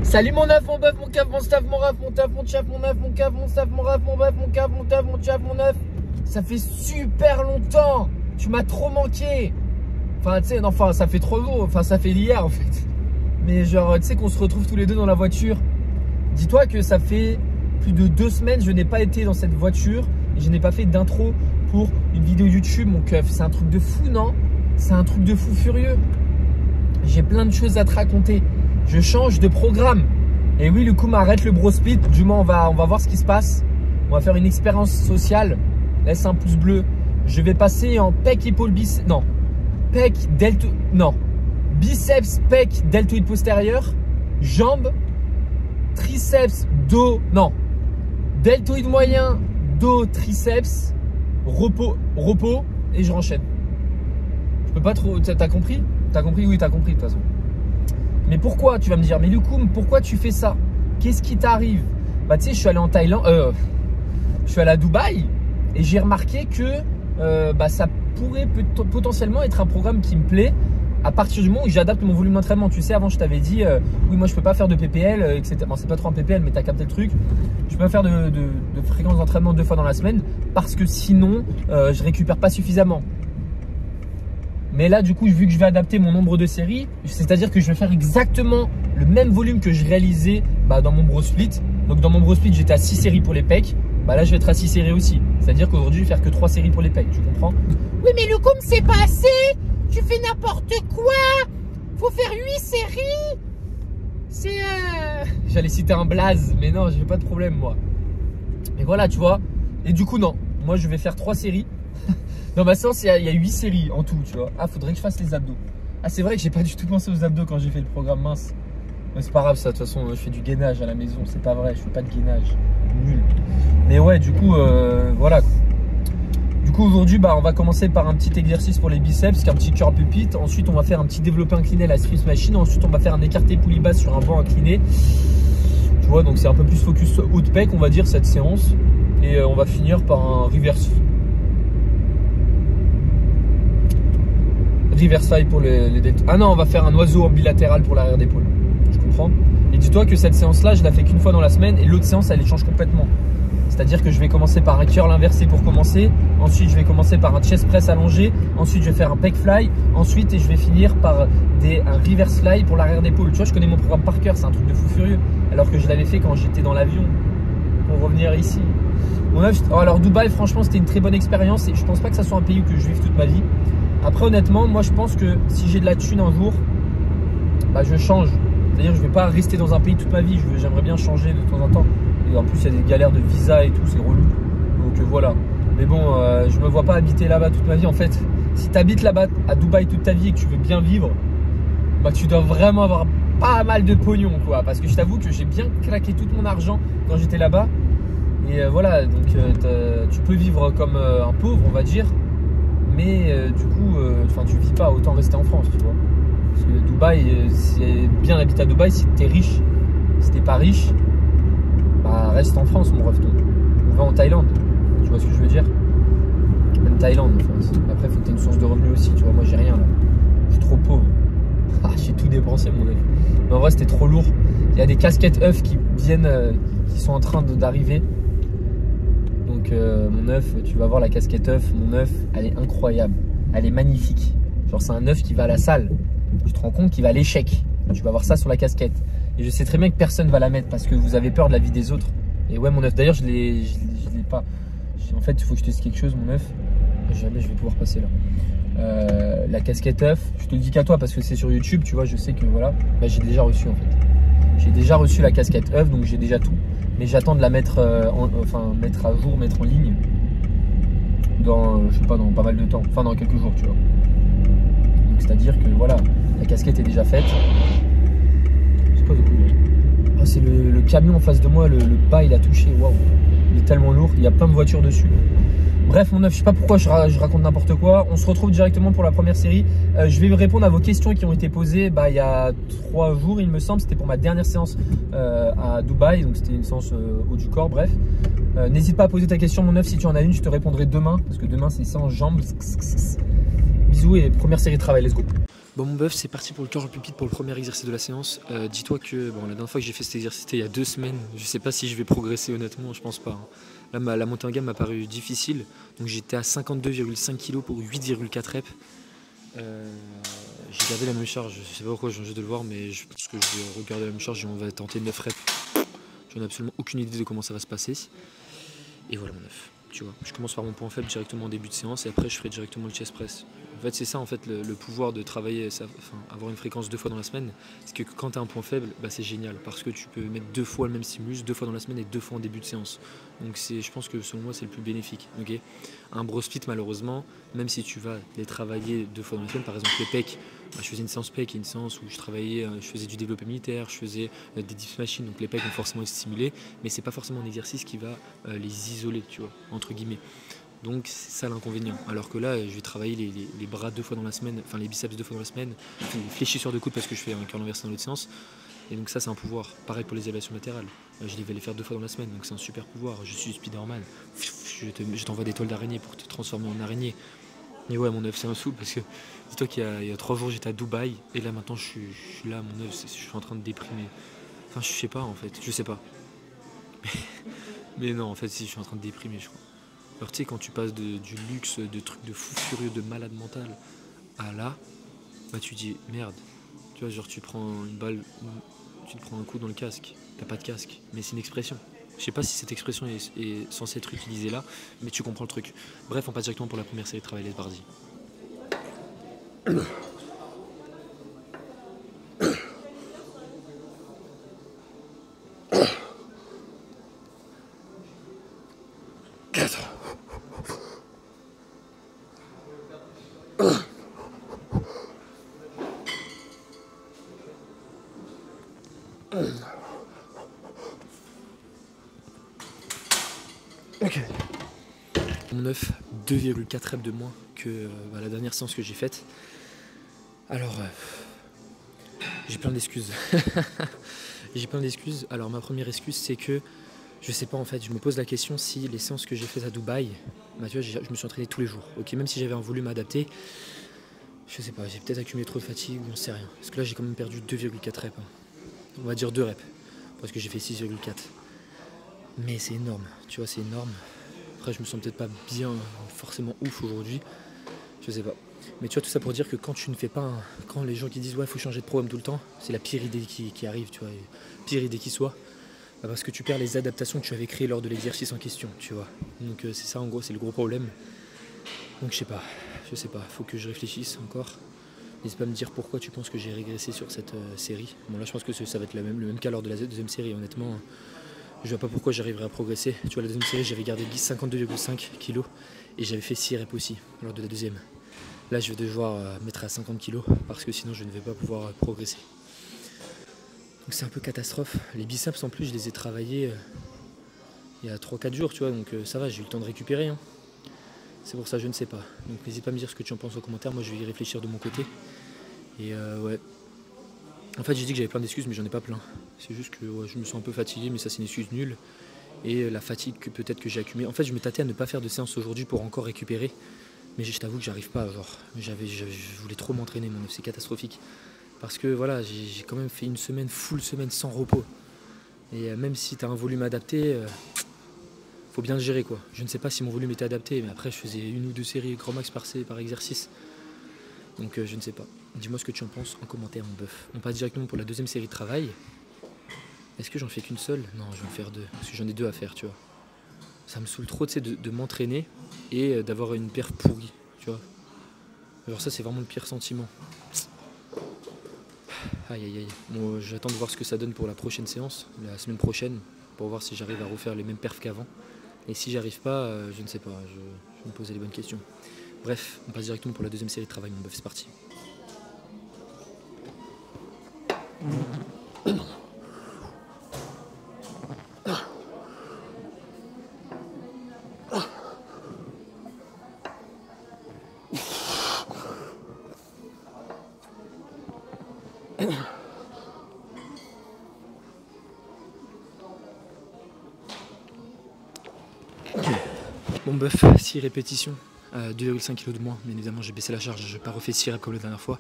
Salut mon neuf, mon bœuf, mon cave, mon staff, mon raf, mon taf, mon tchaf, mon neuf, mon cave, mon staff, mon raf, mon bœuf, mon cave, mon taf, mon tchaf, mon neuf. Ça fait super longtemps. Tu m'as trop manqué. Enfin, tu sais, enfin, ça fait trop long. Enfin, ça fait hier en fait. Mais genre, tu sais qu'on se retrouve tous les deux dans la voiture. Dis-toi que ça fait plus de 2 semaines, je n'ai pas été dans cette voiture et je n'ai pas fait d'intro pour une vidéo YouTube, mon keuf. C'est un truc de fou, non? C'est un truc de fou furieux. J'ai plein de choses à te raconter. Je change de programme. Et oui, le coup m'arrête le bro split. Du moins, on va voir ce qui se passe. On va faire une expérience sociale. Laisse un pouce bleu. Je vais passer en pec, épaule, biceps. Non. Pec, deltoïde. Non. Biceps, pec, deltoïde postérieur. Jambes, triceps, dos. Non. Deltoïde moyen, dos, triceps. Repos. Et je renchaîne. Je peux pas trop. T'as compris? T'as compris? Oui, t'as compris de toute façon. Mais pourquoi? Tu vas me dire, mais Loukoum, pourquoi tu fais ça? Qu'est-ce qui t'arrive? Bah tu sais, je suis allé en Thaïlande, je suis allé à Dubaï et j'ai remarqué que ça pourrait potentiellement être un programme qui me plaît à partir du moment où j'adapte mon volume d'entraînement. Tu sais, avant je t'avais dit, oui moi je peux pas faire de PPL, etc. Bon, c'est pas trop un PPL, mais t'as capté le truc. Je peux pas faire de fréquence d'entraînement 2 fois dans la semaine parce que sinon je récupère pas suffisamment. Mais là, du coup, vu que je vais adapter mon nombre de séries, c'est-à-dire que je vais faire exactement le même volume que je réalisais dans mon bro split. Donc, dans mon bro split, j'étais à 6 séries pour les pecs. Là, je vais être à 6 séries aussi. C'est-à-dire qu'aujourd'hui, je vais faire que 3 séries pour les pecs. Tu comprends? Oui, mais Loukoum, c'est pas assez. Tu fais n'importe quoi. Faut faire 8 séries. C'est J'allais citer un blaze, mais non, j'ai pas de problème, moi. Et voilà, tu vois. Et du coup, non. Moi, je vais faire 3 séries. Dans ma séance, il y a 8 séries en tout, tu vois. Ah, faudrait que je fasse les abdos. Ah, c'est vrai que j'ai pas du tout pensé aux abdos quand j'ai fait le programme, mince. Mais c'est pas grave, ça. De toute façon, je fais du gainage à la maison. C'est pas vrai, je fais pas de gainage. Nul. Mais ouais, du coup, voilà. Du coup, aujourd'hui, on va commencer par un petit exercice pour les biceps, qui est un petit curl pupite. Ensuite, on va faire un petit développé incliné à la Smith Machine. Ensuite, on va faire un écarté poulie basse sur un banc incliné. Tu vois, donc c'est un peu plus focus haut de pec, on va dire, cette séance. Et on va finir par un reverse fly pour les deltoïdes. Ah non, on va faire un oiseau en bilatéral pour l'arrière d'épaule. Je comprends. Et dis-toi que cette séance-là, je la fais qu'une fois dans la semaine et l'autre séance, elle change complètement. C'est-à-dire que je vais commencer par un curl inversé pour commencer. Ensuite, je vais commencer par un chest press allongé. Ensuite, je vais faire un pec fly. Ensuite, je vais finir par un reverse fly pour l'arrière d'épaule. Tu vois, je connais mon programme par cœur. C'est un truc de fou furieux. Alors que je l'avais fait quand j'étais dans l'avion pour revenir ici. Bon, alors, Dubaï, franchement, c'était une très bonne expérience et je pense pas que ça soit un pays que je vive toute ma vie. Après, honnêtement, moi je pense que si j'ai de la thune un jour, je change. C'est-à-dire que je vais pas rester dans un pays toute ma vie. J'aimerais bien changer de temps en temps. Et en plus, il y a des galères de visa et tout, c'est relou. Donc voilà. Mais bon, je me vois pas habiter là-bas toute ma vie. En fait, si tu habites là-bas à Dubaï toute ta vie et que tu veux bien vivre, tu dois vraiment avoir pas mal de pognon, quoi. Parce que je t'avoue que j'ai bien claqué tout mon argent quand j'étais là-bas. Et voilà, donc tu peux vivre comme un pauvre, on va dire. Mais du coup, tu vis pas, autant rester en France, tu vois. Parce que Dubaï, c'est bien d'habiter à Dubaï si t'es riche. Si t'es pas riche, reste en France, mon ref. On va en Thaïlande, tu vois ce que je veux dire? Même Thaïlande, après, faut que t'aies une source de revenus aussi, tu vois. Moi, j'ai rien là. Je suis trop pauvre. J'ai tout dépensé, mon œuf. Mais en vrai, c'était trop lourd. Il y a des casquettes œufs qui viennent, qui sont en train d'arriver. Donc mon œuf, tu vas voir la casquette œuf, mon œuf, elle est incroyable, elle est magnifique. Genre c'est un œuf qui va à la salle, tu te rends compte qu'il va à l'échec. Tu vas voir ça sur la casquette. Et je sais très bien que personne va la mettre parce que vous avez peur de la vie des autres. Et ouais mon œuf, d'ailleurs je l'ai pas. En fait il faut que je te dise quelque chose mon œuf. Jamais je vais pouvoir passer là. La casquette œuf, je te le dis qu'à toi parce que c'est sur YouTube, tu vois, je sais que voilà. J'ai déjà reçu en fait. J'ai déjà reçu la casquette œuf, donc j'ai déjà tout. Mais j'attends de la mettre, mettre à jour, mettre en ligne dans, je sais pas, dans pas mal de temps, enfin dans quelques jours, tu vois. Donc c'est-à-dire que voilà, la casquette est déjà faite. C'est quoi ce bruit? Ah, c'est le camion en face de moi, le pas il a touché, waouh, il est tellement lourd, il y a plein de voitures dessus. Bref, mon œuf, je sais pas pourquoi je raconte n'importe quoi. On se retrouve directement pour la première série. Je vais répondre à vos questions qui ont été posées il y a 3 jours, il me semble. C'était pour ma dernière séance à Dubaï. Donc, c'était une séance haut du corps. Bref, n'hésite pas à poser ta question, mon œuf. Si tu en as une, je te répondrai demain. Parce que demain, c'est séance jambes. Bisous et première série de travail. Let's go. Bon mon bœuf, c'est parti pour le curl pulpite pour le premier exercice de la séance. Dis-toi que la dernière fois que j'ai fait cet exercice c'était il y a 2 semaines. Je sais pas si je vais progresser honnêtement, je pense pas. Hein. Là la montée en gamme m'a paru difficile. Donc j'étais à 52,5 kg pour 8,4 reps. J'ai gardé la même charge, je sais pas pourquoi j'ai changé de le voir, mais je pense que je vais regarder la même charge et on va tenter 9 reps. J'en ai absolument aucune idée de comment ça va se passer. Et voilà mon œuf. Tu vois, je commence par mon point faible directement en début de séance et après je ferai directement le chest press. En fait c'est ça en fait le pouvoir de travailler, avoir une fréquence 2 fois dans la semaine, c'est que quand tu as un point faible, c'est génial parce que tu peux mettre 2 fois le même stimulus, 2 fois dans la semaine et 2 fois en début de séance. Donc je pense que selon moi c'est le plus bénéfique. Okay, un bro split malheureusement, même si tu vas les travailler 2 fois dans la semaine, par exemple les pecs, je faisais une séance pec, une séance où je faisais du développé militaire, je faisais des dips machines, donc les pecs vont forcément être stimulés, mais c'est pas forcément un exercice qui va les isoler, tu vois, entre guillemets. Donc c'est ça l'inconvénient. Alors que là, je vais travailler les bras 2 fois dans la semaine, enfin les biceps 2 fois dans la semaine, les fléchisseurs de coude parce que je fais un curl inversé dans l'autre séance. Et donc ça c'est un pouvoir. Pareil pour les élévations latérales. Je vais les faire 2 fois dans la semaine, donc c'est un super pouvoir. Je suis Spider-Man. Je t'envoie des toiles d'araignée pour te transformer en araignée. Mais ouais mon œuf c'est un sou parce que dis-toi qu'il y a 3 jours j'étais à Dubaï et là maintenant je suis là mon œuf, je suis en train de déprimer. Enfin je sais pas en fait, je sais pas. Mais non en fait si je suis en train de déprimer je crois. Alors tu sais quand tu passes du luxe, de trucs de fou furieux, de malade mental à là, tu dis merde. Tu vois genre tu prends une balle, tu te prends un coup dans le casque, t'as pas de casque, mais c'est une expression. Je sais pas si cette expression est censée être utilisée là, mais tu comprends le truc. Bref, on passe directement pour la première série de travail, les Bardi. Okay. Mon œuf, 2,4 reps de moins que la dernière séance que j'ai faite. Alors, j'ai plein d'excuses. J'ai plein d'excuses. Alors, ma première excuse, c'est que je sais pas en fait. Je me pose la question si les séances que j'ai faites à Dubaï, tu vois, je me suis entraîné tous les jours. Ok, même si j'avais un volume adapté, je sais pas. J'ai peut-être accumulé trop de fatigue ou on sait rien. Parce que là, j'ai quand même perdu 2,4 reps. On va dire 2 reps parce que j'ai fait 6,4. Mais c'est énorme, tu vois, c'est énorme. Après, je me sens peut-être pas bien, forcément ouf aujourd'hui, je sais pas. Mais tu vois, tout ça pour dire que quand tu ne fais pas, quand les gens qui disent ouais, faut changer de programme tout le temps, c'est la pire idée qui arrive, tu vois, pire idée qui soit, parce que tu perds les adaptations que tu avais créées lors de l'exercice en question, tu vois. Donc c'est ça en gros, c'est le gros problème. Donc je sais pas, faut que je réfléchisse encore. N'hésite pas à me dire pourquoi tu penses que j'ai régressé sur cette série. Bon là, je pense que ça va être le même cas lors de la deuxième série, honnêtement. Je vois pas pourquoi j'arriverai à progresser. Tu vois, la deuxième série, j'avais gardé 52,5 kg et j'avais fait 6 reps aussi lors de la deuxième. Là, je vais devoir mettre à 50 kg parce que sinon, je ne vais pas pouvoir progresser. Donc, c'est un peu catastrophe. Les biceps, en plus, je les ai travaillés il y a 3-4 jours, tu vois. Donc, ça va, j'ai eu le temps de récupérer. Hein. C'est pour ça, je ne sais pas. Donc, n'hésite pas à me dire ce que tu en penses en commentaire. Moi, je vais y réfléchir de mon côté. Et ouais. En fait, j'ai dit que j'avais plein d'excuses, mais j'en ai pas plein. C'est juste que je me sens un peu fatigué, mais ça, c'est une excuse nulle. Et la fatigue que peut-être que j'ai accumulée. En fait, je me tâtais à ne pas faire de séance aujourd'hui pour encore récupérer. Mais je t'avoue que j'arrive pas. Genre, je voulais trop m'entraîner, mon œuf, c'est catastrophique. Parce que voilà, j'ai quand même fait une semaine, full semaine sans repos. Et même si tu as un volume adapté, faut bien le gérer quoi. Je ne sais pas si mon volume était adapté, mais après, je faisais 1 ou 2 séries grand max par exercice. Donc je ne sais pas. Dis-moi ce que tu en penses en commentaire mon bœuf. On passe directement pour la deuxième série de travail. Est-ce que j'en fais qu'une seule? Non, je vais en faire 2. Parce que j'en ai 2 à faire, tu vois. Ça me saoule trop de m'entraîner et d'avoir une perf pourrie, tu vois. Alors ça c'est vraiment le pire sentiment. Aïe aïe aïe. Bon, j'attends de voir ce que ça donne pour la prochaine séance, la semaine prochaine, pour voir si j'arrive à refaire les mêmes perfs qu'avant. Et si j'arrive pas, je ne sais pas, je vais me poser les bonnes questions. Bref, on passe directement pour la deuxième série de travail, mon bœuf, c'est parti. Mon bœuf, 6 répétitions, 2,5 kg de moins, bien évidemment j'ai baissé la charge, je n'ai pas refait 6 reps comme la dernière fois.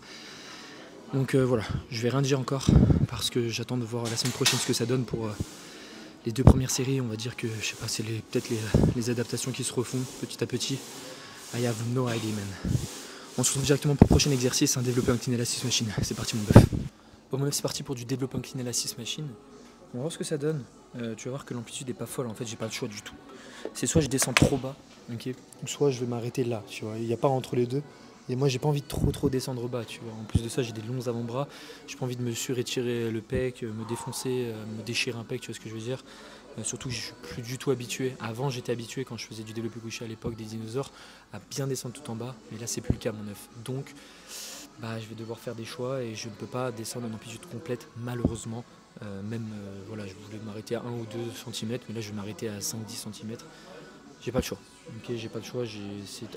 Donc voilà, je vais rien dire encore parce que j'attends de voir la semaine prochaine ce que ça donne pour les 2 premières séries. On va dire que, je sais pas, c'est peut-être les adaptations qui se refont petit à petit. I have no idea, man. On se retrouve directement pour le prochain exercice, un développé incliné à la 6 machine. C'est parti mon bœuf. Bon mon bœuf, c'est parti pour du développé incliné à la 6 machine. On va voir ce que ça donne. Tu vas voir que l'amplitude est pas folle, en fait j'ai pas le choix du tout. C'est soit je descends trop bas, ok, ou soit je vais m'arrêter là, tu vois. Il n'y a pas entre les deux. Et moi j'ai pas envie de trop descendre bas, tu vois. En plus de ça j'ai des longs avant-bras, j'ai pas envie de me surétirer le pec, me défoncer, me déchirer un pec, tu vois ce que je veux dire. Surtout que je suis plus du tout habitué. Avant j'étais habitué quand je faisais du développé couché à l'époque des dinosaures à bien descendre tout en bas, mais là c'est plus le cas mon œuf. Donc je vais devoir faire des choix et je ne peux pas descendre en amplitude complète malheureusement. Voilà, je voulais m'arrêter à 1 ou 2 cm, mais là je vais m'arrêter à 5-10 cm. J'ai pas le choix. Ok, j'ai pas le choix.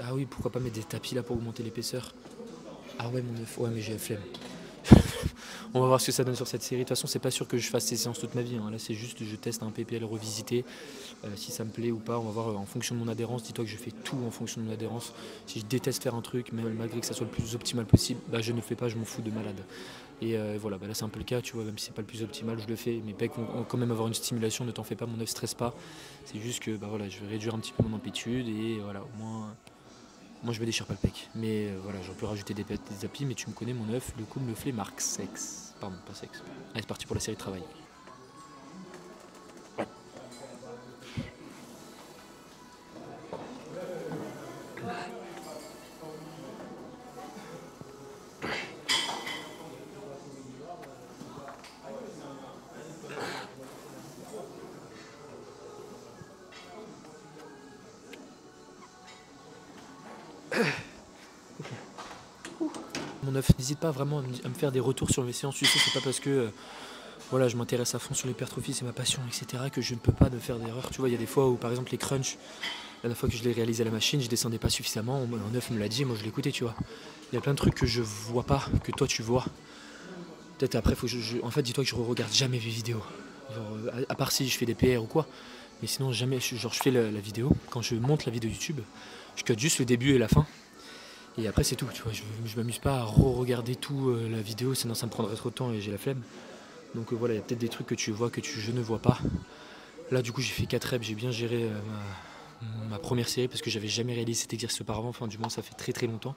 Ah oui, pourquoi pas mettre des tapis là pour augmenter l'épaisseur. Ah ouais mon œuf, ouais mais j'ai la flemme. On va voir ce que ça donne sur cette série. De toute façon, c'est pas sûr que je fasse ces séances toute ma vie. Là, c'est juste je teste un PPL revisité. Si ça me plaît ou pas, on va voir en fonction de mon adhérence. Dis-toi que je fais tout en fonction de mon adhérence. Si je déteste faire un truc, même malgré que ça soit le plus optimal possible, je ne le fais pas, je m'en fous de malade. Et voilà, là c'est un peu le cas, tu vois, même si c'est pas le plus optimal, je le fais. Mes pecs vont quand même avoir une stimulation, ne t'en fais pas, mon œuf stresse pas. C'est juste que voilà, je vais réduire un petit peu mon amplitude et voilà, au moins. Moi je me déchire pas le pec, mais voilà, j'aurais pu rajouter des tapis, mais tu me connais mon œuf, le coup me fait marque sexe. Pardon, pas sexe. Allez, c'est parti pour la série de travail. Mon œuf, n'hésite pas vraiment à me faire des retours sur mes séances, tu sais, c'est pas parce que voilà, je m'intéresse à fond sur l'hypertrophie, c'est ma passion, etc., que je ne peux pas faire d'erreur. Tu vois, il y a des fois où, par exemple, les crunchs, la dernière fois que je l'ai réalisé à la machine, je descendais pas suffisamment, mon œuf me l'a dit, moi je l'écoutais, tu vois. Il y a plein de trucs que je vois pas, que toi tu vois. Peut-être après, en fait, dis-toi que je regarde jamais mes vidéos. Genre, à part si je fais des PR ou quoi, mais sinon jamais, je fais la vidéo, quand je monte la vidéo YouTube, je cut juste le début et la fin. Et après c'est tout, tu vois, je m'amuse pas à re-regarder tout la vidéo, sinon ça me prendrait trop de temps et j'ai la flemme. Donc voilà, il y a peut-être des trucs que tu vois que je ne vois pas. Là du coup j'ai fait 4 reps, j'ai bien géré ma première série parce que j'avais jamais réalisé cet exercice auparavant, enfin du moins ça fait très longtemps.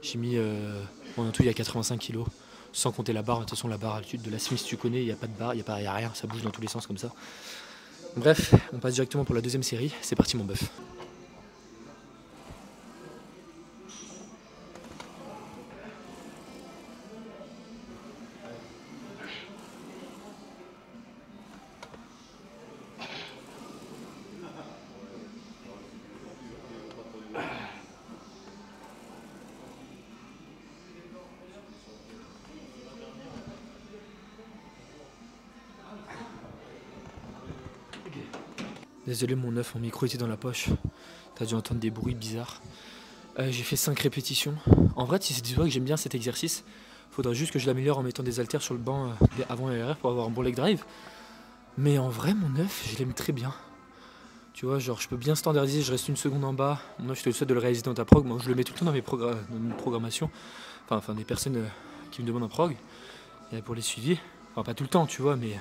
J'ai mis en tout il y a 85 kg, sans compter la barre. De toute façon la barre altitude de la Smith tu connais, il n'y a pas de barre, il n'y a rien, ça bouge dans tous les sens comme ça. Bref, on passe directement pour la deuxième série, c'est parti mon bœuf. Désolé mon œuf, mon micro était dans la poche. T'as dû entendre des bruits bizarres. J'ai fait 5 répétitions. En vrai, si tu vois que j'aime bien cet exercice, faudrait juste que je l'améliore en mettant des haltères sur le banc avant et arrière pour avoir un bon leg drive. Mais en vrai, mon œuf, je l'aime très bien. Tu vois, genre je peux bien standardiser, je reste 1 seconde en bas. Moi, je te souhaite de le réaliser dans ta prog. Moi, je le mets tout le temps dans mes programmations. Enfin, des personnes qui me demandent un prog. Et pour les suivis. Enfin, pas tout le temps, tu vois, mais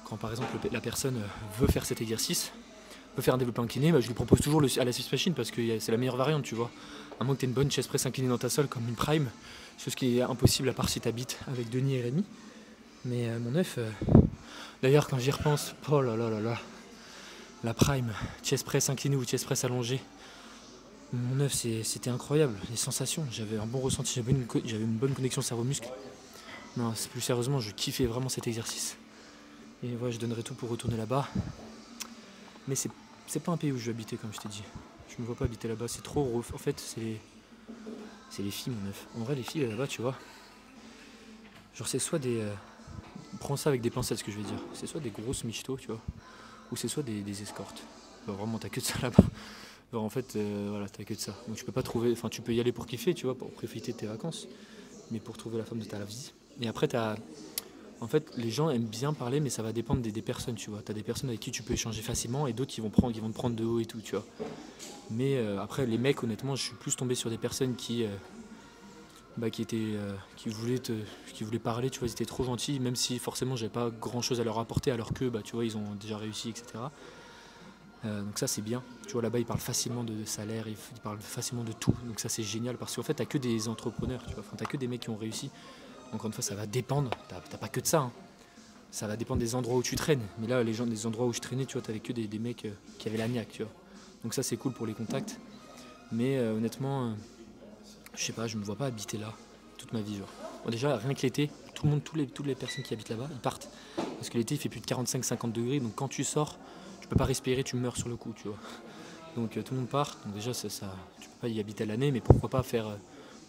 quand par exemple la personne veut faire cet exercice, veut faire un développé incliné, je lui propose toujours à la Swiss Machine parce que c'est la meilleure variante, tu vois. À moins que tu aies une bonne chest press inclinée dans ta sole comme une prime, chose qui est impossible à part si tu habites avec Denis et Rémi. Mais mon œuf, d'ailleurs quand j'y repense, oh là là là là, la prime, chest press incliné ou chest press allongé, mon œuf c'était incroyable, les sensations, j'avais un bon ressenti, j'avais une bonne connexion cerveau-muscle. Non, plus sérieusement, je kiffais vraiment cet exercice. Et ouais, je donnerais tout pour retourner là-bas. Mais c'est pas un pays où je vais habiter, comme je t'ai dit. Je me vois pas habiter là-bas, c'est trop rough. En fait, c'est les filles, mon œuf. En vrai, les filles là-bas, tu vois. Genre, c'est soit des. Prends ça avec des pincettes, ce que je vais dire. C'est soit des grosses michtos, tu vois. Ou c'est soit des escortes. Genre, vraiment, t'as que de ça là-bas. Genre, en fait, voilà, t'as que de ça. Donc, tu peux pas trouver. Enfin, tu peux y aller pour kiffer, tu vois, pour profiter de tes vacances. Mais pour trouver la femme de ta vie. Et après, en fait, les gens aiment bien parler, mais ça va dépendre des personnes, tu vois. T'as des personnes avec qui tu peux échanger facilement et d'autres qui vont te prendre de haut et tout, tu vois. Mais après, les mecs, honnêtement, je suis plus tombé sur des personnes qui qui voulaient parler, tu vois, ils étaient trop gentils, même si forcément j'avais pas grand chose à leur apporter, alors que tu vois, ils ont déjà réussi, etc. Donc ça c'est bien, tu vois, là-bas ils parlent facilement de salaire, ils parlent facilement de tout, donc ça c'est génial, parce qu'en fait t'as que des entrepreneurs, tu vois, enfin, t'as que des mecs qui ont réussi. Encore une fois, ça va dépendre, t'as pas que de ça, hein. Ça va dépendre des endroits où tu traînes, mais là des endroits où je traînais, tu vois, t'avais que des mecs qui avaient la niaque, tu vois. Donc ça c'est cool pour les contacts, mais honnêtement, je sais pas, je me vois pas habiter là toute ma vie, genre. Bon, déjà rien que l'été, toutes les personnes qui habitent là-bas, ils partent, parce que l'été il fait plus de 45-50 degrés, donc quand tu sors, tu peux pas respirer, tu meurs sur le coup, tu vois. Donc tout le monde part, donc déjà tu peux pas y habiter à l'année, mais pourquoi pas faire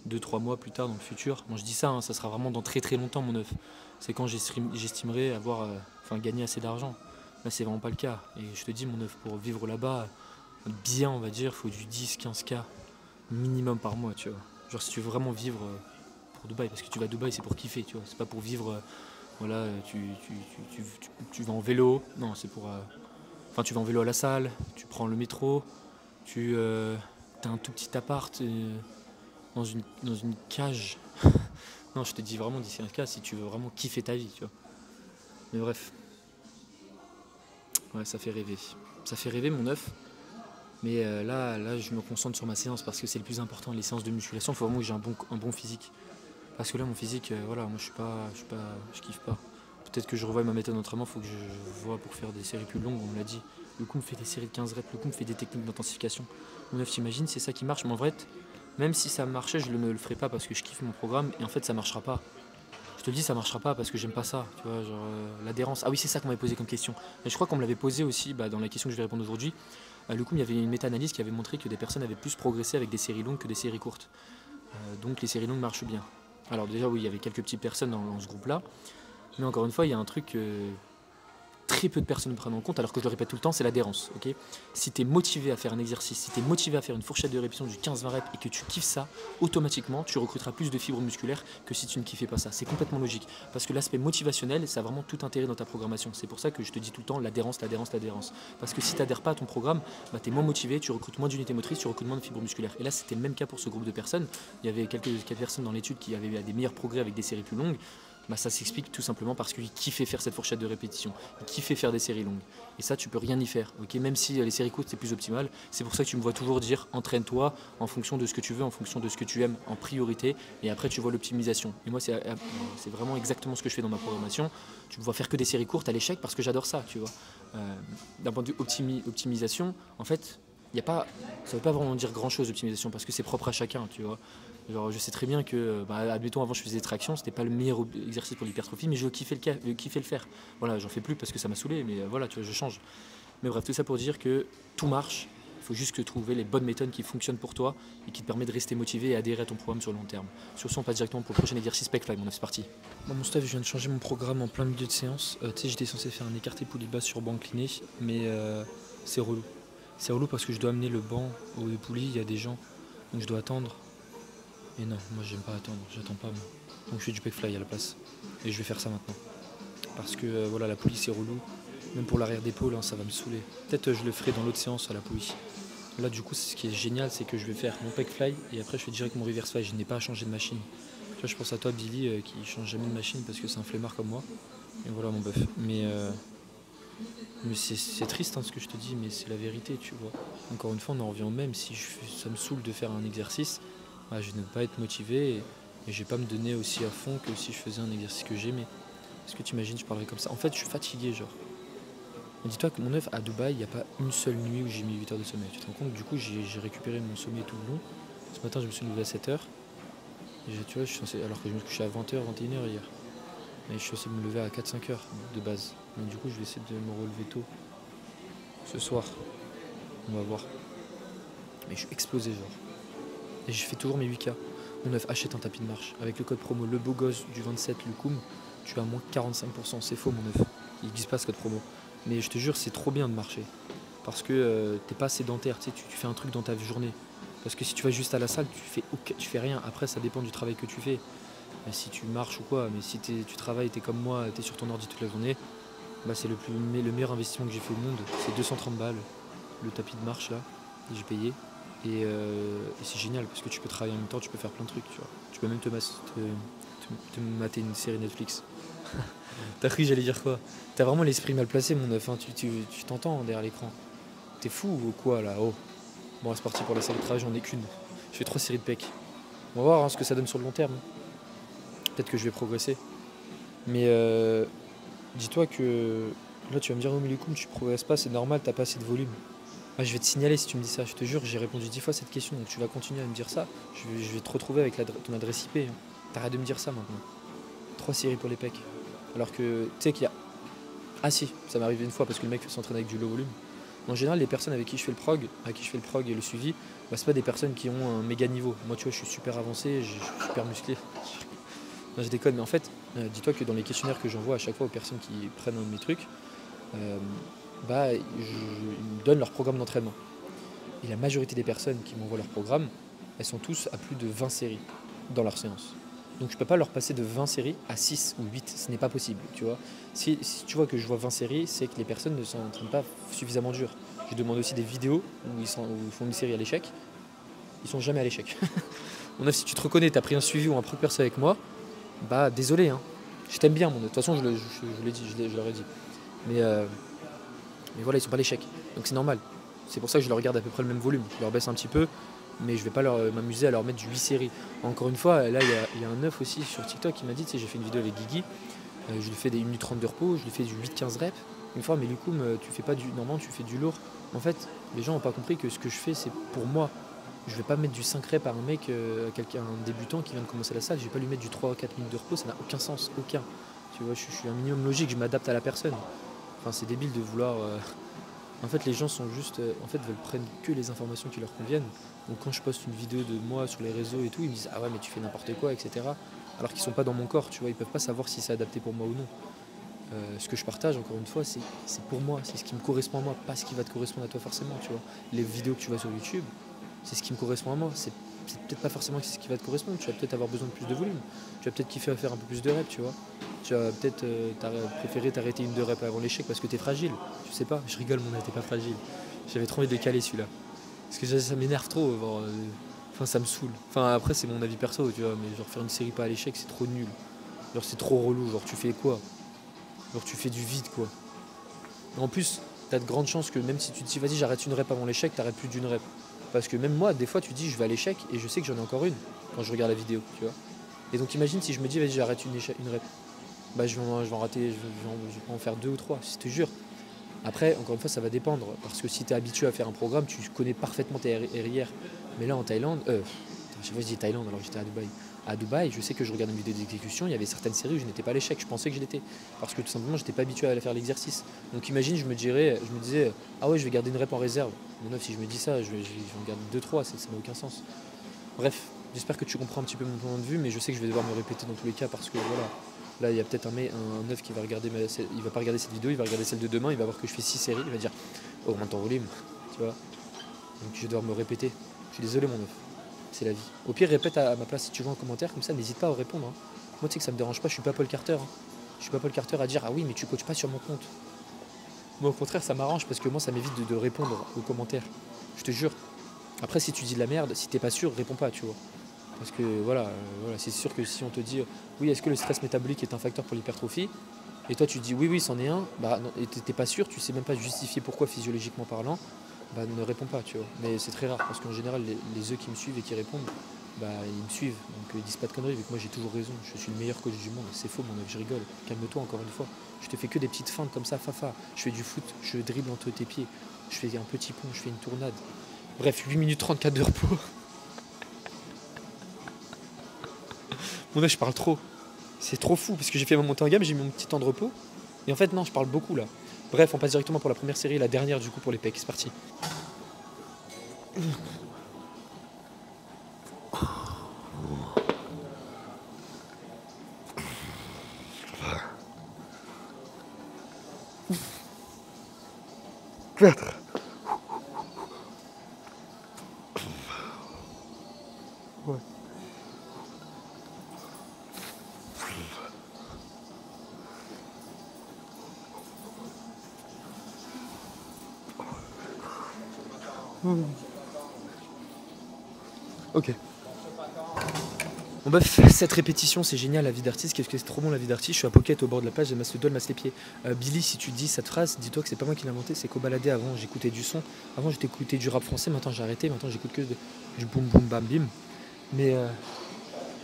2-3 mois plus tard dans le futur. Bon, je dis ça, hein, ça sera vraiment dans très très longtemps mon œuf. C'est quand j'estimerai avoir gagné assez d'argent. Là c'est vraiment pas le cas. Et je te dis mon œuf, pour vivre là-bas, bien on va dire, il faut du 10-15K minimum par mois, tu vois. Genre si tu veux vraiment vivre pour Dubaï, parce que tu vas à Dubaï c'est pour kiffer, tu vois. C'est pas pour vivre, voilà, tu vas en vélo, non c'est pour... Enfin, tu vas en vélo à la salle, tu prends le métro, tu as un tout petit appart dans une cage. Non, je te dis vraiment d'ici un cas si tu veux vraiment kiffer ta vie, tu vois. Mais bref. Ouais, ça fait rêver. Ça fait rêver mon œuf. Mais là, je me concentre sur ma séance parce que c'est le plus important. Les séances de musculation, il faut vraiment que j'ai un bon physique. Parce que là, mon physique, voilà, moi je kiffe pas. Peut-être que je revoie ma méthode d'entraînement, il faut que je vois pour faire des séries plus longues, on me l'a dit. Le coup me fait des séries de 15 reps, le coup me fait des techniques d'intensification. Mon œuf, t'imagines, c'est ça qui marche, mais en vrai, même si ça marchait, je ne le ferais pas parce que je kiffe mon programme et en fait ça marchera pas. Je te le dis, ça marchera pas parce que j'aime pas ça, tu vois, genre l'adhérence. Ah oui, c'est ça qu'on m'avait posé comme question. Et je crois qu'on me l'avait posé aussi dans la question que je vais répondre aujourd'hui. Le coup, il y avait une méta-analyse qui avait montré que des personnes avaient plus progressé avec des séries longues que des séries courtes. Donc les séries longues marchent bien. Alors déjà, oui, il y avait quelques petites personnes dans ce groupe-là. Mais encore une fois, il y a un truc que très peu de personnes prennent en compte, alors que je le répète tout le temps, c'est l'adhérence. Okay, si tu es motivé à faire un exercice, si tu es motivé à faire une fourchette de répétition du 15-20 reps et que tu kiffes ça, automatiquement, tu recruteras plus de fibres musculaires que si tu ne kiffais pas ça. C'est complètement logique. Parce que l'aspect motivationnel, ça a vraiment tout intérêt dans ta programmation. C'est pour ça que je te dis tout le temps l'adhérence. Parce que si tu n'adhères pas à ton programme, tu es moins motivé, tu recrutes moins d'unités motrices, tu recrutes moins de fibres musculaires. Et là, c'était le même cas pour ce groupe de personnes. Il y avait quelques personnes dans l'étude qui avaient des meilleurs progrès avec des séries plus longues. Ça s'explique tout simplement parce qu'il kiffait faire cette fourchette de répétition, il kiffait faire des séries longues. Et ça, tu peux rien y faire, okay, même si les séries courtes c'est plus optimal. C'est pour ça que tu me vois toujours dire entraîne-toi en fonction de ce que tu veux, en fonction de ce que tu aimes en priorité, et après tu vois l'optimisation. Et moi, c'est vraiment exactement ce que je fais dans ma programmation. Tu me vois faire que des séries courtes à l'échec parce que j'adore ça, tu vois. D'un point de vue optimisation, en fait, ça ne veut pas vraiment dire grand chose l'optimisation parce que c'est propre à chacun, tu vois. Genre, je sais très bien que, admettons, avant je faisais des tractions, c'était pas le meilleur exercice pour l'hypertrophie, mais je kiffais le faire. Voilà, j'en fais plus parce que ça m'a saoulé, mais voilà, tu vois, je change. Mais bref, tout ça pour dire que tout marche. Il faut juste que trouver les bonnes méthodes qui fonctionnent pour toi et qui te permettent de rester motivé et adhérer à ton programme sur le long terme. Sur ce, on passe directement pour le prochain exercice pec fly. Mon c'est parti. Bon, mon stuff, je viens de changer mon programme en plein milieu de séance. Tu sais, j'étais censé faire un écarté poulie basse sur banc incliné, mais c'est relou. C'est relou parce que je dois amener le banc au poulie, il y a des gens, donc je dois attendre. Et non, moi j'aime pas attendre, j'attends pas moi. Donc je fais du pec fly à la place. Et je vais faire ça maintenant. Parce que voilà, la poulie c'est relou. Même pour l'arrière d'épaule, hein, ça va me saouler. Peut-être je le ferai dans l'autre séance à la poulie. Là du coup, ce qui est génial, c'est que je vais faire mon pec fly et après je fais direct mon reverse fly. Je n'ai pas à changer de machine. Tu vois, je pense à toi Billy qui change jamais de machine parce que c'est un flemmard comme moi. Et voilà mon bœuf. Mais c'est triste hein, ce que je te dis, mais c'est la vérité, tu vois. Encore une fois, on en revient au même. Si ça me saoule de faire un exercice, je ne vais pas être motivé et je vais pas me donner aussi à fond que si je faisais un exercice que j'aimais. Est-ce que tu imagines, je parlerais comme ça? En fait, je suis fatigué, genre. Mais dis-toi que mon œuf à Dubaï, il n'y a pas une seule nuit où j'ai mis 8 heures de sommeil. Tu te rends compte? Du coup, j'ai récupéré mon sommeil tout le long. Ce matin, je me suis levé à 7h. Et tu vois, alors que je me suis couché à 20h, 21h hier. Mais je suis censé me lever à 4-5h de base. Mais du coup, je vais essayer de me relever tôt. Ce soir. On va voir. Mais je suis explosé, genre. Et je fais toujours mes 8K. Mon œuf, achète un tapis de marche. Avec le code promo Le Beau Gosse du 27, le COUM, tu as moins 45%. C'est faux, mon œuf. Il n'existe pas ce code promo. Mais je te jure, c'est trop bien de marcher. Parce que t'es pas sédentaire, tu sais, tu fais un truc dans ta journée. Parce que si tu vas juste à la salle, tu fais rien. Après, ça dépend du travail que tu fais. Mais si tu marches ou quoi, mais si tu travailles, t'es comme moi, t'es sur ton ordi toute la journée, c'est le meilleur investissement que j'ai fait au monde. C'est 230 balles, le tapis de marche là, que j'ai payé. Et c'est génial parce que tu peux travailler en même temps, tu peux faire plein de trucs, tu vois. Tu peux même te mater une série Netflix. T'as cru que j'allais dire quoi? T'as vraiment l'esprit mal placé, mon neuf, hein. Tu t'entends derrière l'écran. T'es fou ou quoi là? Oh. Bon, c'est parti pour la série de travail, j'en ai qu'une. Je fais 3 séries de PEC. On va voir hein, ce que ça donne sur le long terme. Peut-être que je vais progresser. Mais dis-toi que là tu vas me dire, oh mais Loukoum, tu progresses pas, c'est normal, t'as pas assez de volume. Ah, je vais te signaler si tu me dis ça, je te jure, j'ai répondu 10 fois à cette question, donc tu vas continuer à me dire ça. Je vais te retrouver avec ton adresse IP. Hein. T'arrêtes de me dire ça maintenant. 3 séries pour les pecs. Alors que tu sais qu'il y a. Ah si, ça m'est arrivé une fois parce que le mec s'entraîne avec du low volume. En général, les personnes avec qui je fais le prog et le suivi, bah, c'est pas des personnes qui ont un méga niveau. Moi, tu vois, je suis super avancé, je suis super musclé. Non, je déconne, mais en fait, dis-toi que dans les questionnaires que j'envoie à chaque fois aux personnes qui prennent un de mes trucs, bah, ils me donnent leur programme d'entraînement. Et la majorité des personnes qui m'envoient leur programme, elles sont tous à plus de 20 séries dans leur séance. Donc je peux pas leur passer de 20 séries à 6 ou 8, ce n'est pas possible, tu vois. Si tu vois que je vois 20 séries, c'est que les personnes ne s'entraînent pas suffisamment dur. Je demande aussi des vidéos où ils font une série à l'échec. Ils sont jamais à l'échec. Si tu te reconnais, tu as pris un suivi ou un prog perso avec moi, bah désolé, hein. Je t'aime bien, mon. De toute façon, je l'ai dit, je leur ai dit. Mais voilà, ils sont pas à l'échec. Donc c'est normal. C'est pour ça que je leur regarde à peu près le même volume. Je leur baisse un petit peu, mais je vais pas m'amuser à leur mettre du 8 séries. Encore une fois, là, il y a un neuf aussi sur TikTok qui m'a dit, tu sais, j'ai fait une vidéo avec Guigui, je lui fais des 1 minute 30 de repos, je lui fais du 8-15 reps. Une fois, mais Loukoum, tu fais pas du. Normalement, tu fais du lourd. En fait, les gens n'ont pas compris que ce que je fais, c'est pour moi. Je vais pas mettre du 5 reps à un mec, un débutant qui vient de commencer la salle, je vais pas lui mettre du 3-4 minutes de repos, ça n'a aucun sens, aucun. Tu vois, je suis un minimum logique, je m'adapte à la personne. Enfin, c'est débile de vouloir. En fait, les gens sont juste. Veulent prendre que les informations qui leur conviennent. Donc, quand je poste une vidéo de moi sur les réseaux et tout, ils me disent ah ouais, mais tu fais n'importe quoi, etc. Alors qu'ils sont pas dans mon corps, tu vois, ils peuvent pas savoir si c'est adapté pour moi ou non. Ce que je partage, encore une fois, c'est pour moi, c'est ce qui me correspond à moi, pas ce qui va te correspondre à toi forcément, tu vois. Les vidéos que tu vois sur YouTube, c'est ce qui me correspond à moi. C'est peut-être pas forcément ce qui va te correspondre. Tu vas peut-être avoir besoin de plus de volume. Tu vas peut-être kiffer à faire un peu plus de reps, tu vois. Tu vas peut-être préférer t'arrêter une 2 reps avant l'échec parce que t'es fragile. Je sais pas, je rigole, mon t'es pas fragile. J'avais trop envie de le caler celui-là. Parce que ça m'énerve trop. Enfin, ça me saoule. Enfin, après, c'est mon avis perso, tu vois. Mais genre, faire une série pas à l'échec, c'est trop nul. Genre, c'est trop relou. Genre, tu fais quoi? Genre, tu fais du vide, quoi. En plus, t'as de grandes chances que même si tu te dis, vas-y, j'arrête une rep avant l'échec, t'arrêtes plus d'une rep. Parce que même moi, des fois, tu dis, je vais à l'échec et je sais que j'en ai encore une quand je regarde la vidéo, tu vois. Et donc, imagine si je me dis, vas-y, j'arrête une rep. Bah, je vais en rater, je vais en faire 2 ou 3, je te jure. Après, encore une fois, ça va dépendre. Parce que si tu es habitué à faire un programme, tu connais parfaitement tes RIR. Mais là, en Thaïlande, je sais pas si je dis Thaïlande alors que j'étais à Dubaï. À Dubaï, je sais que je regardais une vidéo d'exécution, il y avait certaines séries où je n'étais pas à l'échec, je pensais que je l'étais. Parce que tout simplement, je n'étais pas habitué à faire l'exercice. Donc imagine, je me disais, ah ouais, je vais garder une rep en réserve. Mon neuf, si je me dis ça, je vais en garder 2-3, ça n'a aucun sens. Bref, j'espère que tu comprends un petit peu mon point de vue, mais je sais que je vais devoir me répéter dans tous les cas parce que voilà. Là, il y a peut-être un neuf qui va regarder, il va pas regarder cette vidéo, il va regarder celle de demain, il va voir que je fais 6 séries, il va dire augmente ton volume, tu vois. Donc je vais devoir me répéter. Je suis désolé, mon neuf. C'est la vie. Au pire, répète à ma place si tu veux en commentaire, comme ça, n'hésite pas à répondre. Hein. Moi, tu sais que ça me dérange pas, je suis pas Paul Carter. Hein. Je suis pas Paul Carter à dire ah oui, mais tu coaches pas sur mon compte. Moi, au contraire, ça m'arrange parce que moi, ça m'évite de répondre aux commentaires. Je te jure. Après, si tu dis de la merde, si t'es pas sûr, réponds pas, tu vois. Parce que voilà, c'est sûr que si on te dit oui, est-ce que le stress métabolique est un facteur pour l'hypertrophie, et toi tu dis oui, c'en est un, bah non, et t'es pas sûr, tu sais même pas justifier pourquoi physiologiquement parlant, bah ne réponds pas, tu vois. Mais c'est très rare parce qu'en général les œufs qui me suivent et qui répondent, bah ils me suivent, donc ils disent pas de conneries vu que moi j'ai toujours raison, je suis le meilleur coach du monde, c'est faux mon œuf, je rigole, calme-toi encore une fois. Je te fais que des petites feintes comme ça, fafa, je fais du foot, je dribble entre tes pieds, je fais un petit pont, je fais une tournade. Bref, 8 minutes 34 de repos. Mon œuf, je parle trop. C'est trop fou parce que j'ai fait ma montée en gamme, j'ai mis mon petit temps de repos. Et en fait, non, je parle beaucoup là. Bref, on passe directement pour la première série, la dernière du coup pour les pecs. C'est parti. Quatre. Ouais. Ok. Bon bref, cette répétition c'est génial la vie d'artiste, qu'est-ce que c'est trop bon la vie d'artiste, je suis à Pocket au bord de la plage, je masse le dos, je masse les pieds. Billy, si tu dis cette phrase, dis-toi que c'est pas moi qui l'ai inventé, c'est qu'au baladé avant j'écoutais du son, avant j'écoutais du rap français, maintenant j'ai arrêté, maintenant j'écoute que du boum boum bam bim. Mais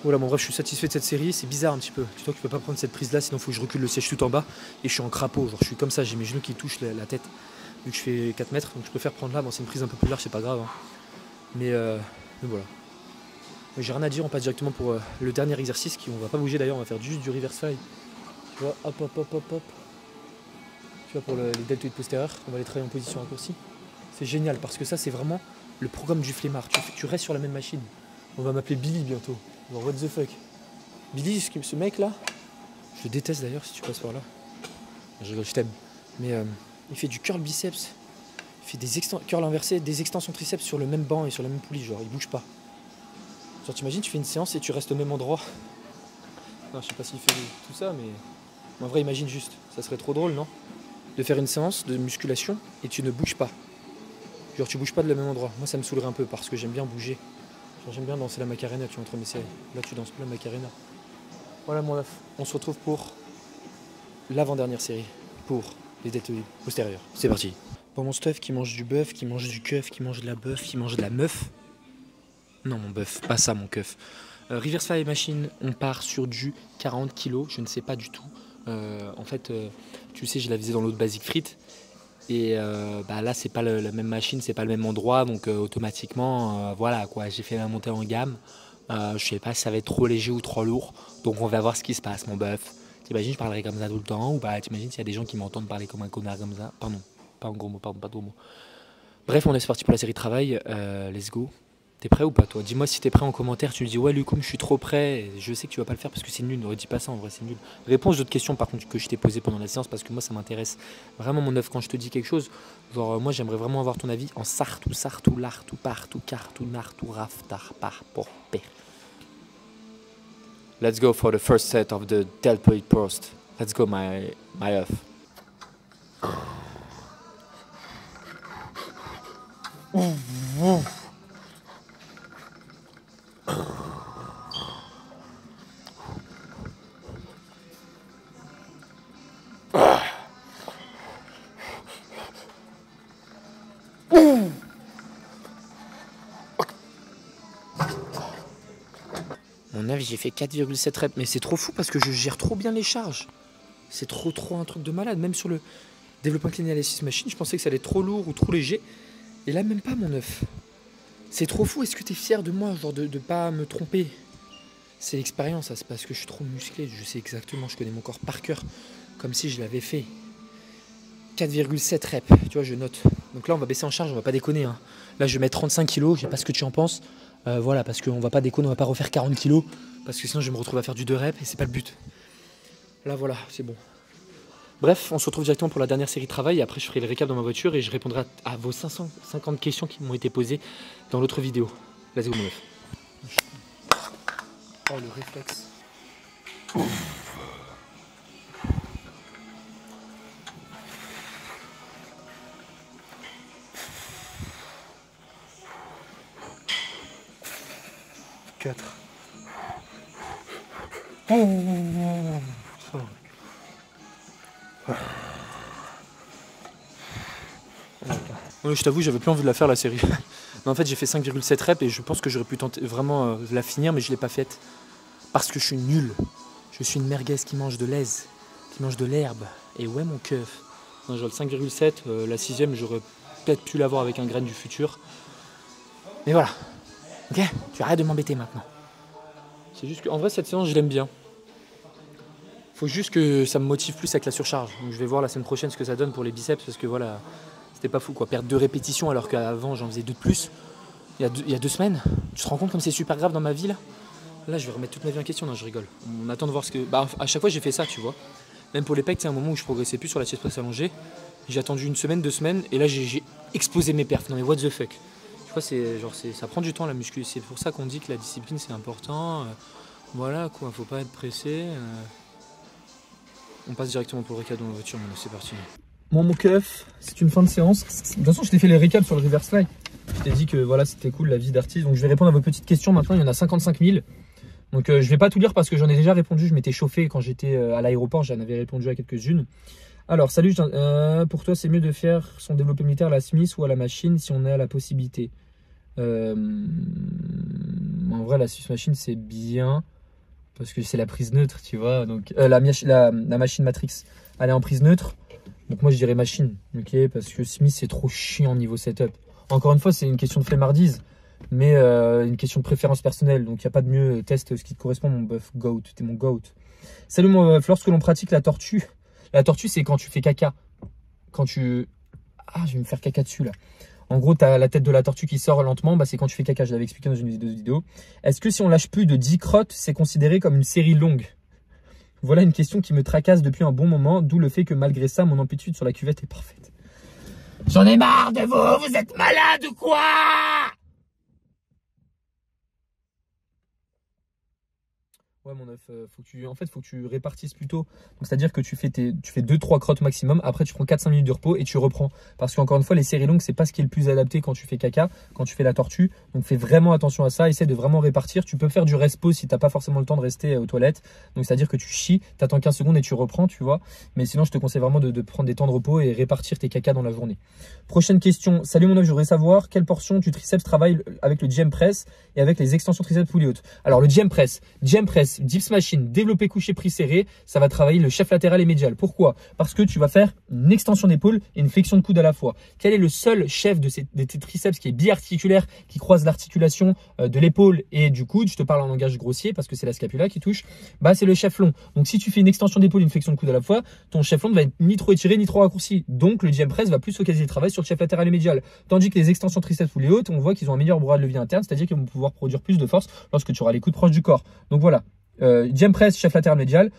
voilà, bon bref, je suis satisfait de cette série, c'est bizarre un petit peu, tu vois que je peux pas prendre cette prise là, sinon faut que je recule le siège tout en bas et je suis en crapaud, genre je suis comme ça, j'ai mes genoux qui touchent la tête, vu que je fais 4 mètres, donc je préfère prendre là, bon c'est une prise un peu plus large, c'est pas grave, hein. Mais voilà. J'ai rien à dire, on passe directement pour le dernier exercice qui on va pas bouger d'ailleurs, on va faire juste du reverse fly. Tu vois, hop hop hop hop hop. Tu vois pour les deltoïdes postérieurs, on va les travailler en position raccourcie. C'est génial parce que ça c'est vraiment le programme du flemmard. Tu restes sur la même machine. On va m'appeler Billy bientôt. Genre what the fuck. Billy, ce mec là, je le déteste d'ailleurs si tu passes par là. Je rigole, je t'aime. Mais il fait du curl biceps, il fait des curl inversés, des extensions triceps sur le même banc et sur la même poulie, genre il bouge pas. Genre t'imagines, tu fais une séance et tu restes au même endroit. Non, je sais pas s'il fait tout ça, mais en vrai imagine juste, ça serait trop drôle, non? De faire une séance de musculation et tu ne bouges pas. Genre tu bouges pas de le même endroit. Moi ça me saoulerait un peu parce que j'aime bien bouger. Genre j'aime bien danser la Macarena, tu vois, entre mes séries. Là tu danses pas la Macarena. Voilà mon ref, on se retrouve pour l'avant-dernière série, pour les deltoïdes postérieurs. C'est parti. Bon mon stuff qui mange du bœuf, qui mange du keuf, qui mange de la bœuf, qui mange de la meuf. Non mon bœuf, pas ça mon keuf. Reverse Fly Machine, on part sur du 40 kg, je ne sais pas du tout. En fait, tu sais, je la visais dans l'autre Basic Fit. Et là, c'est pas la même machine, c'est pas le même endroit. Donc automatiquement, voilà quoi, j'ai fait la montée en gamme. Je sais pas si ça va être trop léger ou trop lourd. Donc on va voir ce qui se passe mon bœuf. T'imagines, je parlerai comme ça tout le temps. Ou bah t'imagines s'il y a des gens qui m'entendent parler comme un connard comme ça. Pardon, pas un gros mot, pardon, pas de gros mot. Bref, on est parti pour la série de travail. Let's go. T'es prêt ou pas toi? Dis-moi si t'es prêt en commentaire, tu me dis ouais Lucum je suis trop prêt, et je sais que tu vas pas le faire parce que c'est nul, ne redis pas ça en vrai c'est nul. Réponds aux autres questions par contre que je t'ai posées pendant la séance parce que moi ça m'intéresse vraiment mon œuf quand je te dis quelque chose, genre moi j'aimerais vraiment avoir ton avis en sartou, sartou, lartou, partou, cartou, nartou, raftar, par, por, per. Let's go for the first set of the deltoid post. Let's go my œuf. Mon œuf, j'ai fait 4,7 reps, mais c'est trop fou parce que je gère trop bien les charges. C'est trop un truc de malade. Même sur le développement incliné à la 6 machine, je pensais que ça allait être trop lourd ou trop léger. Et là, même pas mon œuf. C'est trop fou. Est-ce que tu es fier de moi, genre de pas me tromper? C'est l'expérience, c'est parce que je suis trop musclé. Je sais exactement, je connais mon corps par cœur, comme si je l'avais fait. 4,7 reps, tu vois, je note. Donc là, on va baisser en charge, on va pas déconner. Hein. Là, je vais mettre 35 kg, je sais pas ce que tu en penses. Voilà, parce qu'on va pas déconner, on va pas refaire 40 kg. Parce que sinon, je vais me retrouve à faire du 2 reps et c'est pas le but. Là, voilà, c'est bon. Bref, on se retrouve directement pour la dernière série de travail. Et après, je ferai le récap dans ma voiture et je répondrai à vos 550 questions qui m'ont été posées dans l'autre vidéo. Let's go, mon œuf. Oh, le réflexe. Je t'avoue, j'avais plus envie de la faire la série. Mais en fait, j'ai fait 5,7 reps et je pense que j'aurais pu tenter vraiment la finir, mais je l'ai pas faite parce que je suis nul. Je suis une merguez qui mange de l'aise, qui mange de l'herbe. Et ouais, mon keuf. Non, genre le 5,7, la 6ème, j'aurais peut-être pu l'avoir avec un grain du futur. Mais voilà. Ok, tu arrêtes de m'embêter maintenant. C'est juste qu'en vrai, cette séance, je l'aime bien. Faut juste que ça me motive plus avec la surcharge. Donc je vais voir la semaine prochaine ce que ça donne pour les biceps parce que voilà, c'était pas fou quoi. Perdre 2 répétitions alors qu'avant j'en faisais 2 de plus. Il y a 2 semaines. Tu te rends compte comme c'est super grave dans ma vie là? Là, je vais remettre toute ma vie en question. Non, je rigole. On attend de voir ce que. Bah, à chaque fois, j'ai fait ça, tu vois. Même pour les pecs, c'est un moment où je progressais plus sur la chaise presse allongée. J'ai attendu 1 semaine, 2 semaines, et là, j'ai explosé mes perfs. Non mais what the fuck. Tu vois, ça prend du temps la muscu. C'est pour ça qu'on dit que la discipline c'est important. Voilà quoi, faut pas être pressé. On passe directement pour le récap dans la voiture, c'est parti. Bon mon keuf, c'est une fin de séance. De toute façon je t'ai fait les récaps sur le reverse fly. t'ai dit que voilà, c'était cool la vie d'artiste. Donc je vais répondre à vos petites questions maintenant. Il y en a 55 000. Donc je vais pas tout lire parce que j'en ai déjà répondu. Je m'étais chauffé quand j'étais à l'aéroport. J'en avais répondu à quelques-unes. Alors, salut, pour toi, c'est mieux de faire son développé militaire à la Smith ou à la machine si on a la possibilité. En vrai, la Smith machine, c'est bien parce que c'est la prise neutre, tu vois. Donc, la machine Matrix, elle est en prise neutre. Donc, moi, je dirais machine, ok, parce que Smith, c'est trop chiant niveau setup. Encore une fois, c'est une question de flemmardise, mais une question de préférence personnelle. Donc, il n'y a pas de mieux. Teste ce qui te correspond, mon bœuf. Goat, t'es mon goat. Salut, mon bœuf. Lorsque l'on pratique la tortue. La tortue, c'est quand tu fais caca. Quand tu... Ah, je vais me faire caca dessus, là. En gros, tu as la tête de la tortue qui sort lentement. Bah, c'est quand tu fais caca. Je l'avais expliqué dans une vidéo. Est-ce que si on lâche plus de 10 crottes, c'est considéré comme une série longue? Voilà une question qui me tracasse depuis un bon moment. D'où le fait que malgré ça, mon amplitude sur la cuvette est parfaite. J'en ai marre de vous. Vous êtes malade ou quoi? Ouais, mon œuf, faut que tu répartisses plutôt. Donc, c'est-à-dire que tu fais 2-3 crottes maximum. Après, tu prends 4-5 minutes de repos et tu reprends. Parce qu'encore une fois, les séries longues, c'est pas ce qui est le plus adapté quand tu fais caca, quand tu fais la tortue. Donc, fais vraiment attention à ça. Essaie de vraiment répartir. Tu peux faire du rest pause si t'as pas forcément le temps de rester aux toilettes. Donc, c'est-à-dire que tu chies, t'attends 15 secondes et tu reprends, tu vois. Mais sinon, je te conseille vraiment de prendre des temps de repos et répartir tes cacas dans la journée. Prochaine question. Salut mon œuf, je voudrais savoir quelle portion du triceps travaille avec le GM press et avec les extensions triceps poulie haute. Alors, le GM press, dips machine, développé couché pris serré, ça va travailler le chef latéral et médial. Pourquoi? Parce que tu vas faire une extension d'épaule et une flexion de coude à la fois. Quel est le seul chef de tes triceps qui est biarticulaire, qui croise l'articulation de l'épaule et du coude? Je te parle en langage grossier parce que c'est la scapula qui touche. Bah, c'est le chef long. Donc, si tu fais une extension d'épaule et une flexion de coude à la fois, ton chef long ne va être ni trop étiré ni trop raccourci. Donc, le GM press va plus focaliser le travail sur le chef latéral et médial. Tandis que les extensions triceps poulie haute, on voit qu'ils ont un meilleur bras de levier interne, c'est-à-dire qu'ils vont pouvoir produire plus de force lorsque tu auras les coudes proches du corps. Donc voilà. GM press, chef latéral médial,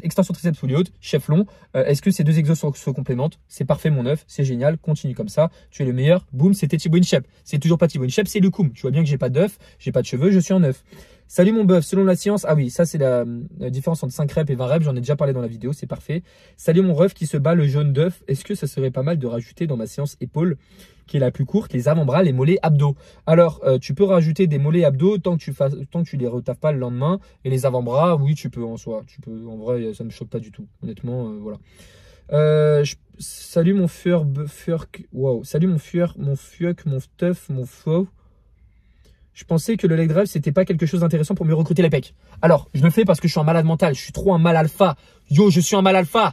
extension triceps poulie haute, chef long. Est-ce que ces deux exos se complémentent? C'est parfait mon œuf, c'est génial, continue comme ça, tu es le meilleur. Boum, c'était Thibaut InShape. C'est toujours pas Thibaut InShape, c'est le Koum. Tu vois bien que j'ai pas d'œuf, j'ai pas de cheveux, je suis un œuf. Salut mon bœuf, selon la science, ah oui, ça c'est la différence entre 5 reps et 20 reps, j'en ai déjà parlé dans la vidéo, c'est parfait. Salut mon ref qui se bat le jaune d'œuf, est-ce que ça serait pas mal de rajouter dans ma séance épaule, qui est la plus courte, les avant-bras, les mollets, abdos? Alors, tu peux rajouter des mollets abdos tant que tu les retaffes pas le lendemain, et les avant-bras, oui, tu peux en soi, en vrai, ça me choque pas du tout, honnêtement, voilà. Salut mon furk, wow, salut mon fuck, mon teuf, mon faux. Je pensais que le leg drive, c'était pas quelque chose d'intéressant pour mieux recruter les pecs. Alors, je le fais parce que je suis un malade mental. Je suis trop un mal alpha. Yo, je suis un mal alpha.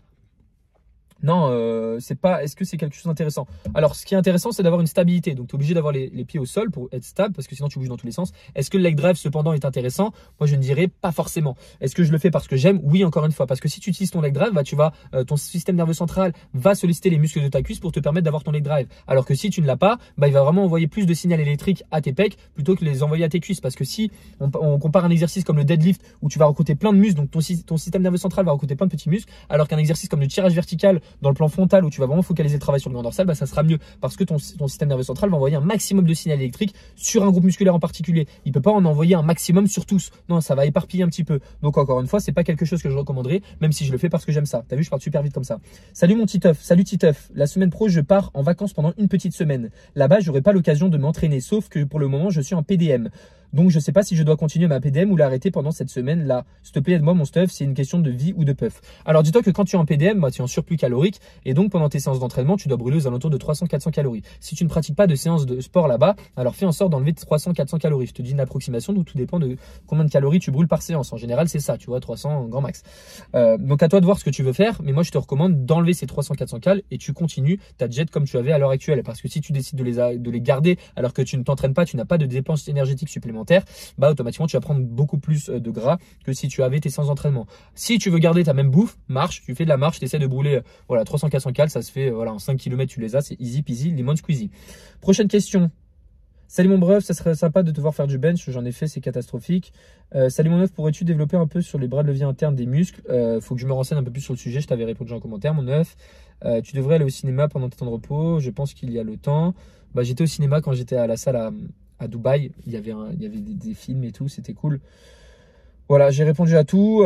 Non, c'est pas. Est-ce que c'est quelque chose d'intéressant? Alors, ce qui est intéressant, c'est d'avoir une stabilité. Donc, tu es obligé d'avoir les pieds au sol pour être stable parce que sinon, tu bouges dans tous les sens. Est-ce que le leg drive, cependant, est intéressant? Moi, je ne dirais pas forcément. Est-ce que je le fais parce que j'aime? Oui, encore une fois. Parce que si tu utilises ton leg drive, bah, ton système nerveux central va solliciter les muscles de ta cuisse pour te permettre d'avoir ton leg drive. Alors que si tu ne l'as pas, bah, il va vraiment envoyer plus de signal électrique à tes pecs plutôt que les envoyer à tes cuisses. Parce que si on compare un exercice comme le deadlift où tu vas recruter plein de muscles, donc ton système nerveux central va recruter plein de petits muscles, alors qu'un exercice comme le tirage vertical dans le plan frontal où tu vas vraiment focaliser le travail sur le grand dorsal, bah, ça sera mieux parce que ton système nerveux central va envoyer un maximum de signal électrique sur un groupe musculaire en particulier. Il peut pas en envoyer un maximum sur tous. Non, ça va éparpiller un petit peu. Donc encore une fois, c'est pas quelque chose que je recommanderais, même si je le fais parce que j'aime ça. T'as vu, je parle super vite comme ça. Salut mon Titeuf, salut Titeuf. La semaine pro, je pars en vacances pendant une petite semaine. Là-bas, j'aurai pas l'occasion de m'entraîner, sauf que pour le moment, je suis en PDM. Donc, je ne sais pas si je dois continuer ma PDM ou l'arrêter pendant cette semaine-là. S'il te plaît, aide-moi, mon stuff, c'est une question de vie ou de puff. Alors, dis-toi que quand tu es en PDM, bah, tu es en surplus calorique et donc pendant tes séances d'entraînement, tu dois brûler aux alentours de 300-400 calories. Si tu ne pratiques pas de séances de sport là-bas, alors fais en sorte d'enlever 300-400 calories. Je te dis une approximation, donc tout dépend de combien de calories tu brûles par séance. En général, c'est ça, tu vois, 300 grand max. Donc, à toi de voir ce que tu veux faire, mais moi, je te recommande d'enlever ces 300-400 cal et tu continues ta jet comme tu avais à l'heure actuelle. Parce que si tu décides de les garder alors que tu ne t'entraînes pas, tu n'as pas de dépenses énergétiques supplémentaires, bah, automatiquement tu vas prendre beaucoup plus de gras que si tu avais tes séances d'entraînement. Si tu veux garder ta même bouffe, marche, tu fais de la marche, tu essaies de brûler voilà 300-400 cales, ça se fait voilà en 5 km tu les as, c'est easy peasy, lemon squeezy. Prochaine question. Salut mon bref, ça serait sympa de te voir faire du bench, j'en ai fait, c'est catastrophique. Salut mon œuf, pourrais-tu développer un peu sur les bras de levier internes des muscles? Faut que je me renseigne un peu plus sur le sujet, je t'avais répondu en commentaire mon œuf. Tu devrais aller au cinéma pendant tes temps de repos, je pense qu'il y a le temps. Bah, j'étais au cinéma quand j'étais à la salle à Dubaï, il y avait des films et tout, c'était cool. Voilà, j'ai répondu à tout.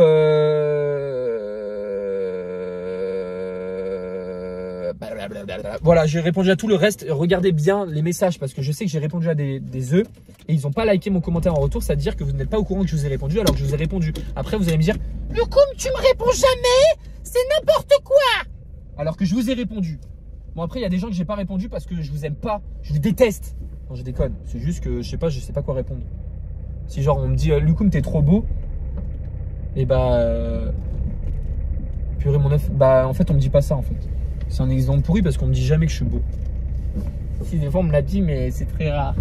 Voilà, j'ai répondu à tout le reste. Regardez bien les messages parce que je sais que j'ai répondu à des œufs et ils n'ont pas liké mon commentaire en retour. C'est-à-dire que vous n'êtes pas au courant que je vous ai répondu alors que je vous ai répondu. Après, vous allez me dire, Loukoum, tu me réponds jamais. C'est n'importe quoi. alors que je vous ai répondu. Bon, après, il y a des gens que j'ai pas répondu parce que je vous aime pas. Je vous déteste. Non, je déconne. C'est juste que je sais pas quoi répondre. Si genre on me dit, Loukoum, t'es trop beau. Et purée, mon œuf. En fait, on me dit pas ça en fait. C'est un exemple pourri parce qu'on me dit jamais que je suis beau. Si des fois on me l'a dit, mais c'est très rare.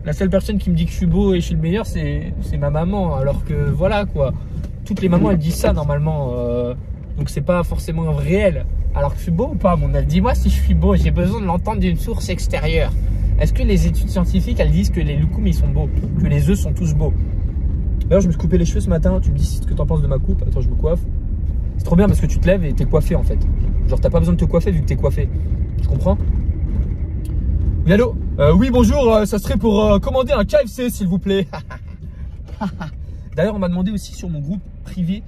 La seule personne qui me dit que je suis beau et je suis le meilleur, c'est ma maman. Alors que voilà quoi. Toutes les mamans elles disent ça normalement. Donc c'est pas forcément réel. Alors que je suis beau ou pas, mon œuf? Dis-moi si je suis beau. J'ai besoin de l'entendre d'une source extérieure. Est-ce que les études scientifiques elles disent que les loukoums ils sont beaux? Que les œufs sont tous beaux? D'ailleurs, je me suis coupé les cheveux ce matin. Tu me dis ce que t'en penses de ma coupe. Attends, je me coiffe. C'est trop bien parce que tu te lèves et t'es coiffé en fait. Genre t'as pas besoin de te coiffer vu que t'es coiffé. Tu comprends? Oui, allô? Oui, bonjour, ça serait pour commander un KFC s'il vous plaît. D'ailleurs, on m'a demandé aussi sur mon groupe privé,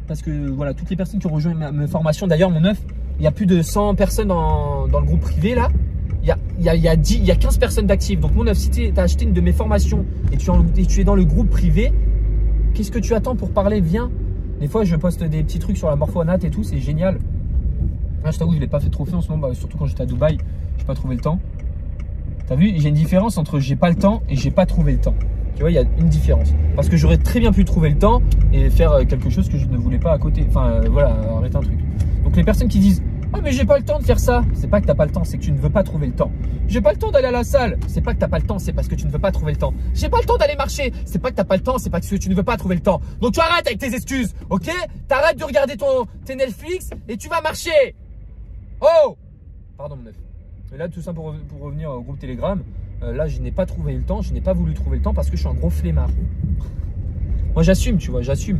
parce que voilà, toutes les personnes qui ont rejoint mes formations, d'ailleurs mon œuf, il y a plus de 100 personnes dans le groupe privé là. Il y a 15 personnes d'actifs. Donc mon œuf, si tu as acheté une de mes formations et tu es dans le groupe privé, qu'est-ce que tu attends pour parler? Viens. Des fois, je poste des petits trucs sur la morpho-anat et tout, c'est génial. Là, je t'avoue, je ne l'ai pas fait trop fait en ce moment, surtout quand j'étais à Dubaï, j'ai pas trouvé le temps. T'as vu, j'ai une différence entre j'ai pas le temps et j'ai pas trouvé le temps. Tu vois, il y a une différence. Parce que j'aurais très bien pu trouver le temps et faire quelque chose que je ne voulais pas à côté. Enfin, voilà, arrêter un truc. Donc les personnes qui disent « Ah, mais j'ai pas le temps de faire ça », c'est pas que t'as pas le temps, c'est que tu ne veux pas trouver le temps. J'ai pas le temps d'aller à la salle, c'est pas que t'as pas le temps, c'est parce que tu ne veux pas trouver le temps. J'ai pas le temps d'aller marcher, c'est pas que t'as pas le temps, c'est parce que tu ne veux pas trouver le temps. Donc tu arrêtes avec tes excuses, ok? T'arrêtes de regarder tes Netflix et tu vas marcher. Oh! Pardon mon œuf. Et là, tout ça pour revenir au groupe Telegram, là, je n'ai pas trouvé le temps, je n'ai pas voulu trouver le temps parce que je suis un gros flemmard. Moi, j'assume, tu vois, j'assume.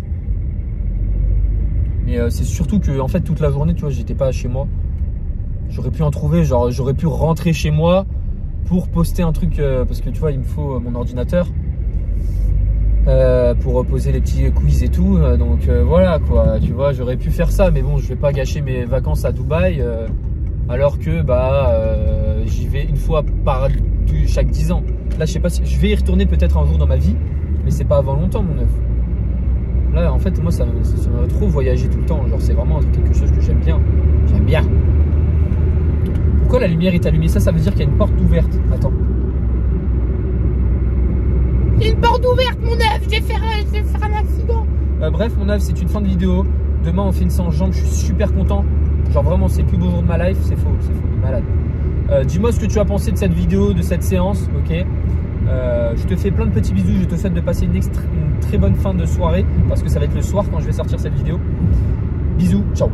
Mais c'est surtout que, en fait, toute la journée, tu vois, j'étais pas chez moi. J'aurais pu en trouver, genre, j'aurais pu rentrer chez moi pour poster un truc, parce que, tu vois, il me faut mon ordinateur pour poser les petits quiz et tout. Donc, voilà, quoi, tu vois, j'aurais pu faire ça. Mais bon, je vais pas gâcher mes vacances à Dubaï. Alors que j'y vais une fois chaque 10 ans. Là, je sais pas si je vais y retourner peut-être un jour dans ma vie, mais c'est pas avant longtemps, mon œuf. Là, en fait, moi, ça m'a trop voyagé tout le temps. Genre, c'est vraiment quelque chose que j'aime bien. J'aime bien. Pourquoi la lumière est allumée? Ça veut dire qu'il y a une porte ouverte. Attends. Il y a une porte ouverte, mon œuf. Je vais faire un accident. Bref, mon œuf, c'est une fin de vidéo. Demain, on fait une séance jambes. Je suis super content. Genre vraiment c'est le plus beau jour de ma life, c'est faux, de malade. Dis-moi ce que tu as pensé de cette vidéo, de cette séance, ok. Je te fais plein de petits bisous, je te souhaite de passer une très bonne fin de soirée parce que ça va être le soir quand je vais sortir cette vidéo. Bisous, ciao.